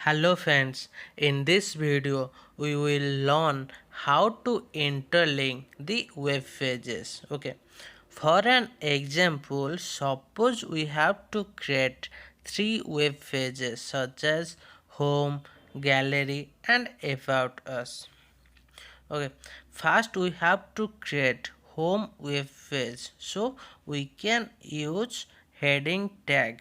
Hello friends, in this video we will learn how to interlink the web pages. Okay, for an example, suppose we have to create three web pages such as home, gallery and about us. Okay, first we have to create home web page, so we can use heading tag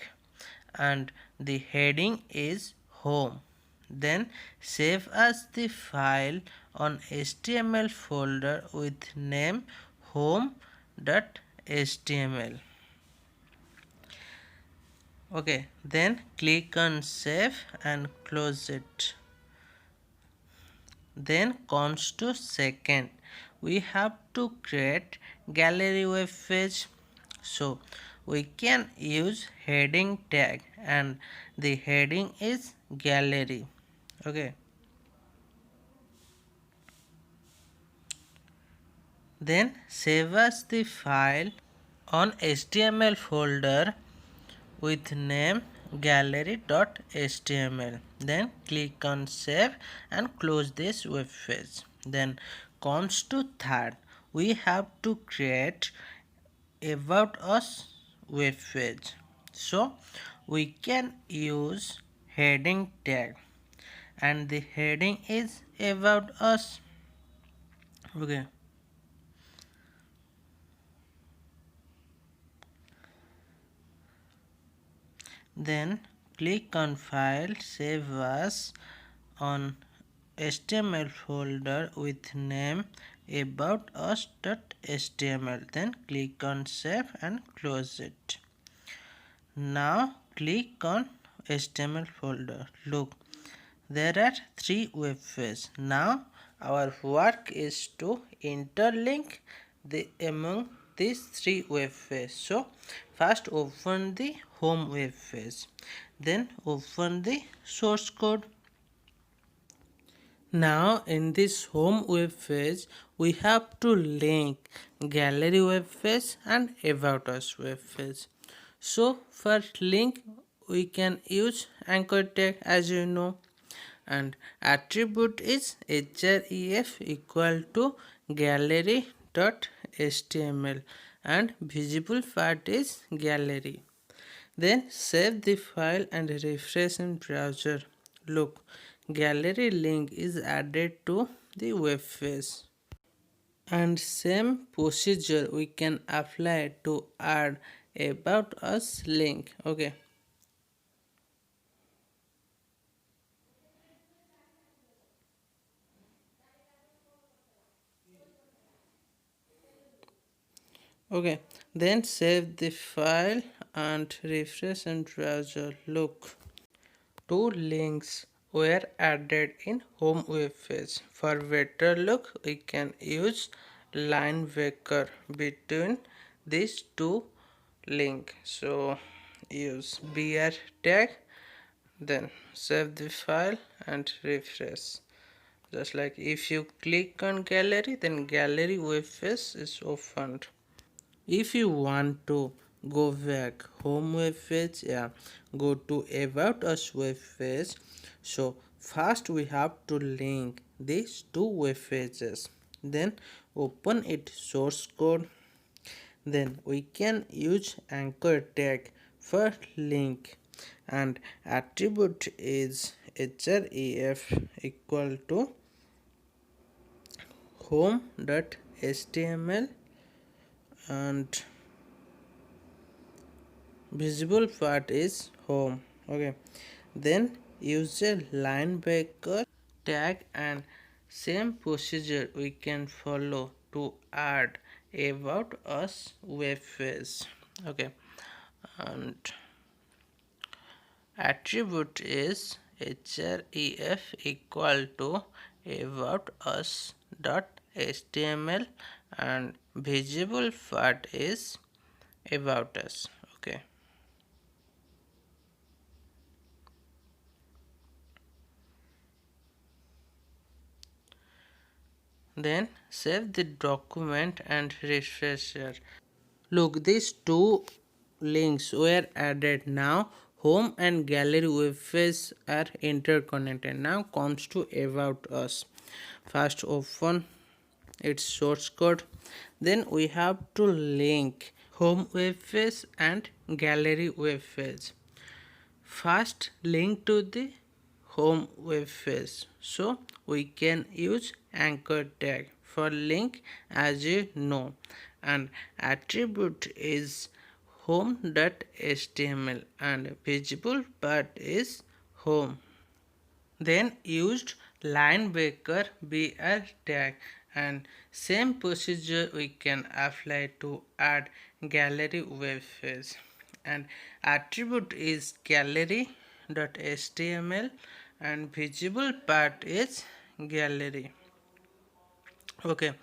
and the heading is home. Then save as the file on HTML folder with name home.html. Okay, then click on save and close it. Then comes to second, we have to create gallery web page, so we can use heading tag and the heading is gallery. Okay, then save as the file on HTML folder with name gallery.html. Then click on save and close this web page. Then comes to third, we have to create about us web page, so we can use heading tag and the heading is about us. Okay, then click on file, save as on HTML folder with name about us.html. Then click on save and close it. Now click on HTML folder. Look, there are three web pages. Now our work is to interlink among these three web pages. So first open the home web page, then open the source code. Now in this home web page we have to link gallery web page and about us web page. So for link we can use anchor tag, as you know, and attribute is href equal to gallery.html and visible part is gallery. Then save the file and refresh in browser. Look, gallery link is added to the web page. And same procedure we can apply to add about us link. Okay. Okay, then save the file and refresh in browser. Look, two links were added in home web page. For better look, we can use line breaker between these two links. So use br tag, then save the file and refresh. Just like if you click on gallery, then gallery web page is opened. If you want to go back home web page, go to about us web page. So first we have to link these two web pages, then open it source code, then we can use anchor tag for link and attribute is href equal to home.html and visible part is home. Okay, then use a line breaker tag and same procedure we can follow to add about us web page. Okay, and attribute is href equal to about us dot html and visible part is about us. Okay, then save the document and refresh here. Look, these two links were added. Now Home and gallery web pages are interconnected. Now comes to about us. First open its source code. Then we have to link home web page and gallery web page. First link to the home web page. So we can use anchor tag for link, as you know, and attribute is home.html and visible part is home. Then used linebacker br tag, and same procedure we can apply to add gallery web page, and attribute is gallery.html and visible part is gallery. Okay,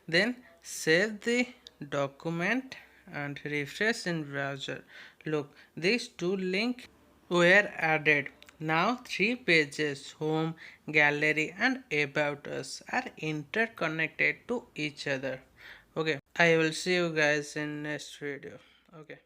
then save the document and refresh in browser. Look, these two links were added. Now three pages, home, gallery and about us, are interconnected to each other. Okay, I will see you guys in next video. Okay.